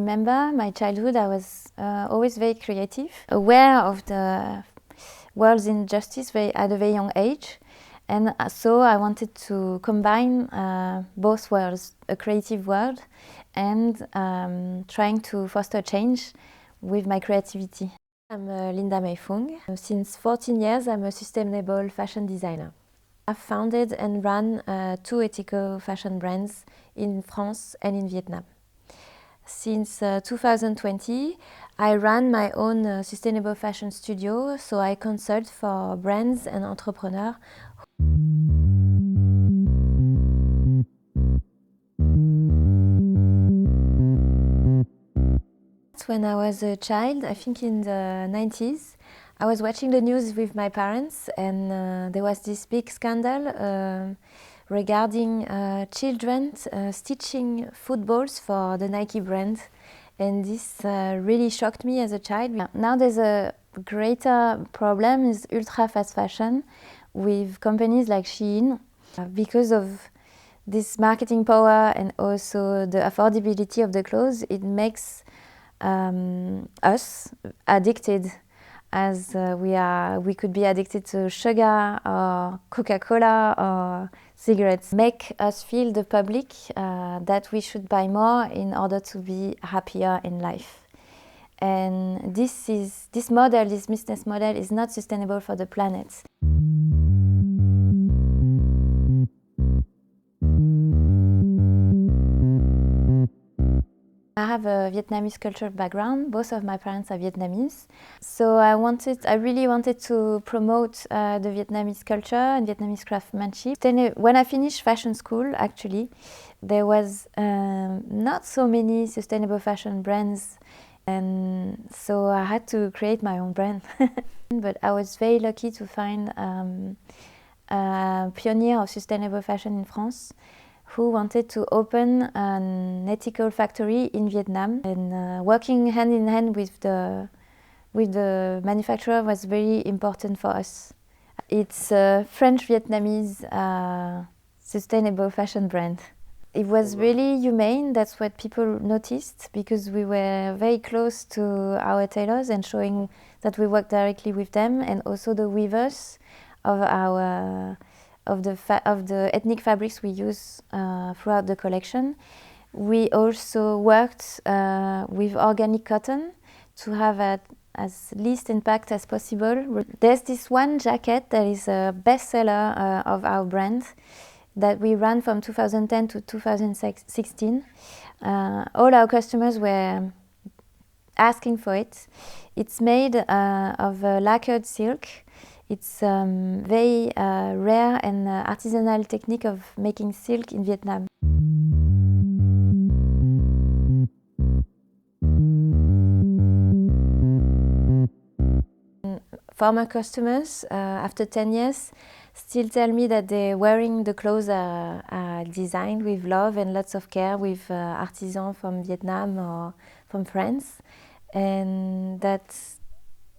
remember my childhood, I was always very creative, aware of the world's injustice at a very young age. And so I wanted to combine both worlds, a creative world and trying to foster change with my creativity. I'm Linda Mai Phung. Since 14 years, I'm a sustainable fashion designer. I've founded and run 2 ethical fashion brands in France and in Vietnam. Since 2020, I run my own sustainable fashion studio, so I consult for brands and entrepreneurs. When I was a child, I think in the 90s, I was watching the news with my parents, and there was this big scandal regarding children stitching footballs for the Nike brand, and this really shocked me as a child. Now there's a greater problem is ultra fast fashion with companies like Shein. Because of this marketing power and also the affordability of the clothes, it makes us addicted, as we could be addicted to sugar or Coca-Cola or cigarettes. Make us feel, the public, that we should buy more in order to be happier in life. And this business model is not sustainable for the planet. I have a Vietnamese cultural background. Both of my parents are Vietnamese. So I really wanted to promote the Vietnamese culture and Vietnamese craftsmanship. Then when I finished fashion school, actually, there was not so many sustainable fashion brands. And so I had to create my own brand. But I was very lucky to find a pioneer of sustainable fashion in France, who wanted to open an ethical factory in Vietnam, and working hand in hand with the manufacturer was very important for us. It's a French-Vietnamese sustainable fashion brand. It was really humane. That's what people noticed, because we were very close to our tailors and showing that we work directly with them, and also the weavers of the ethnic fabrics we use throughout the collection. We also worked with organic cotton to have as least impact as possible. There's this one jacket that is a bestseller of our brand that we ran from 2010 to 2016. All our customers were asking for it. It's made of lacquered silk. It's very rare and artisanal technique of making silk in Vietnam. Former customers, after 10 years, still tell me that they're wearing the clothes are designed with love and lots of care, with artisans from Vietnam or from France, and that's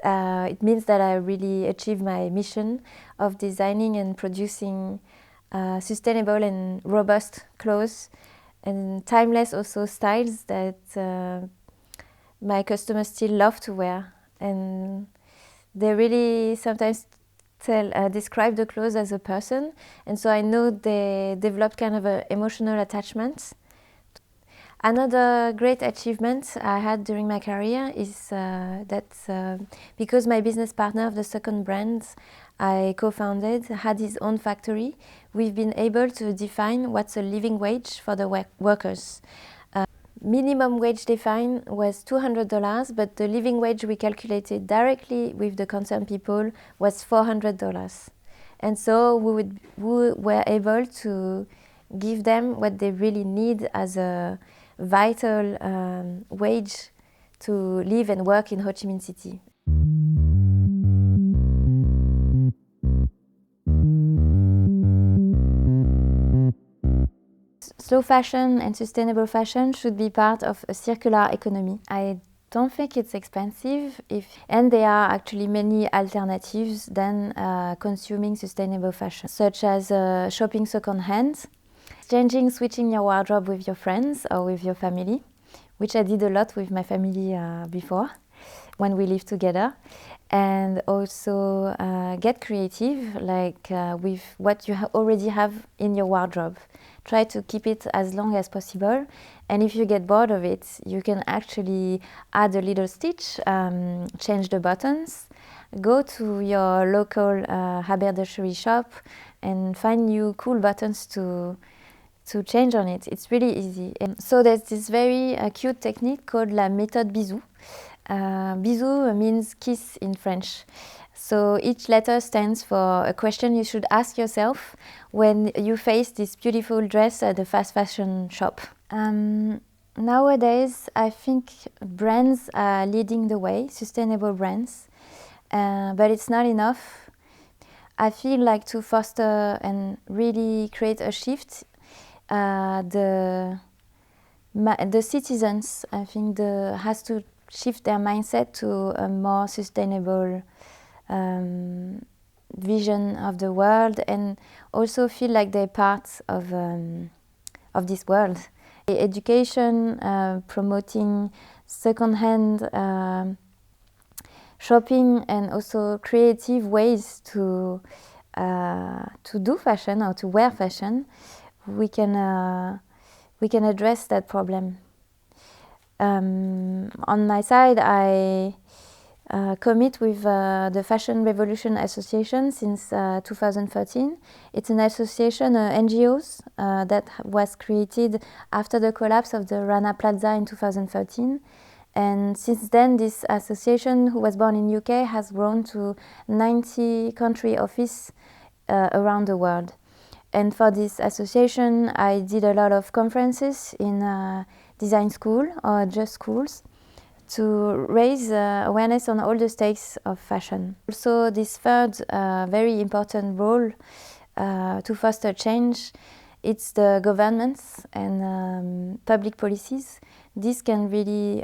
it means that I really achieved my mission of designing and producing sustainable and robust clothes, and timeless also styles that my customers still love to wear. And they really sometimes describe the clothes as a person, and so I know they developed kind of an emotional attachment. Another great achievement I had during my career is that because my business partner of the second brand I co-founded had his own factory, we've been able to define what's a living wage for the workers. Minimum wage defined was $200, but the living wage we calculated directly with the concerned people was $400. And so we were able to give them what they really need as a vital wage to live and work in Ho Chi Minh City. Slow fashion and sustainable fashion should be part of a circular economy. I don't think it's expensive, and there are actually many alternatives than consuming sustainable fashion, such as shopping second-hand, switching your wardrobe with your friends or with your family, which I did a lot with my family before when we lived together. And also get creative, like with what you already have in your wardrobe. Try to keep it as long as possible. And if you get bored of it, you can actually add a little stitch, change the buttons, go to your local haberdashery shop and find new cool buttons to change on it. It's really easy. And so there's this very cute technique called la méthode bisou. Bisou means kiss in French. So each letter stands for a question you should ask yourself when you face this beautiful dress at the fast fashion shop. Nowadays, I think brands are leading the way, sustainable brands, but it's not enough. I feel like to foster and really create a shift, the citizens, I think, has to shift their mindset to a more sustainable vision of the world, and also feel like they're part of this world. Education, promoting second-hand shopping, and also creative ways to do fashion or to wear fashion, we can address that problem. On my side, I commit with the Fashion Revolution Association since 2013. It's an association, NGOs, that was created after the collapse of the Rana Plaza in 2013. And since then, this association, who was born in UK, has grown to 90 country offices around the world. And for this association, I did a lot of conferences in design school or just schools to raise awareness on all the stakes of fashion. Also, this third very important role to foster change, it's the governments and public policies. This can really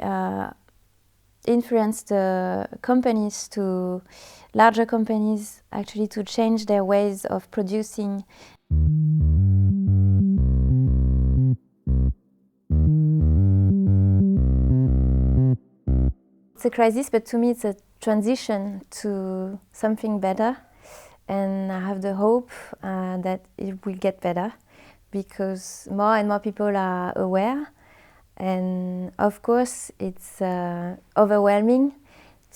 influence the companies, to larger companies, actually, to change their ways of producing. It's a crisis, but to me it's a transition to something better, and I have the hope that it will get better, because more and more people are aware, and of course it's overwhelming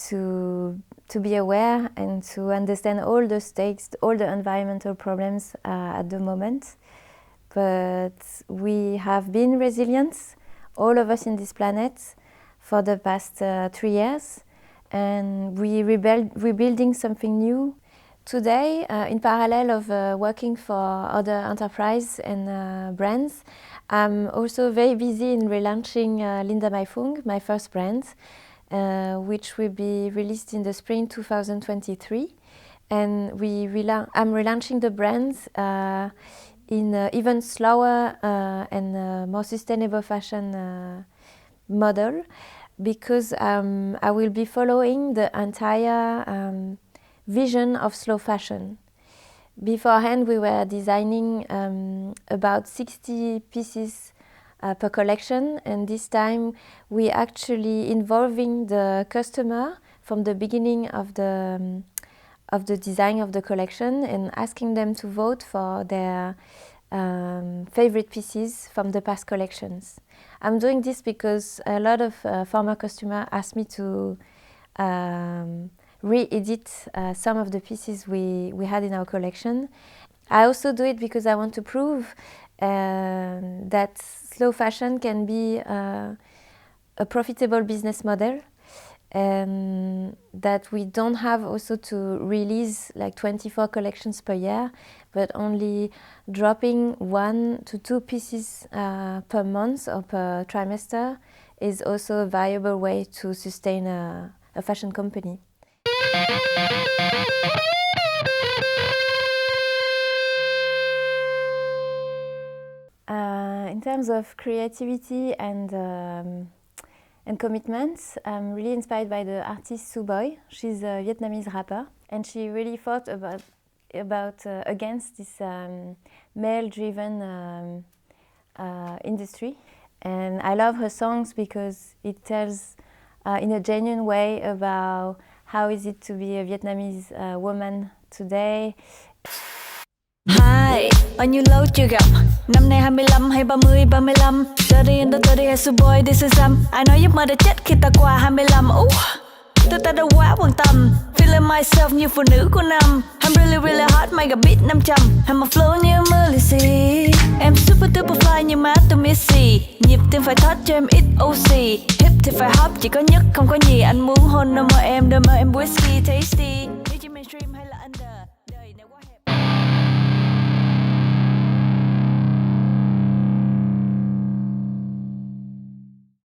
to be aware and to understand all the stakes, all the environmental problems at the moment. But we have been resilient, all of us in this planet, for the past 3 years, and we're building something new. Today, in parallel of working for other enterprises and brands, I'm also very busy in relaunching Linda Mai Phung, my first brand, which will be released in the spring 2023. And I'm relaunching the brand in even slower and more sustainable fashion model, because I will be following the entire vision of slow fashion. Beforehand, we were designing about 60 pieces per collection, and this time we actually involving the customer from the beginning of the design of the collection, and asking them to vote for their favorite pieces from the past collections. I'm doing this because a lot of former customers asked me to re-edit some of the pieces we had in our collection. I also do it because I want to prove that slow fashion can be a profitable business model, and that we don't have also to release like 24 collections per year, but only dropping 1 to 2 pieces per month or per trimester is also a viable way to sustain a fashion company. In terms of creativity and commitment, I'm really inspired by the artist Su Boy. She's a Vietnamese rapper, and she really fought against this male-driven industry. And I love her songs because it tells in a genuine way about how is it to be a Vietnamese woman today. Hi, bao nhiêu lâu chưa gặp. Năm nay 25 hay 30, 35. 30 and the 30 hay so boy this is ai nói giấc mơ đã chết khi ta qua 25. Tụi ta đâu quá quan tâm. Feeling myself như phụ nữ của năm. I'm really really hot, mày gặp beat 500. I'm a flow như Melissy. Em super duper fly như má tôi Missy. Nhịp tim phải thoát cho em ít oxy. Hip thì phải hop, chỉ có nhất không có nhì. Anh muốn hôn đôi môi em whisky tasty.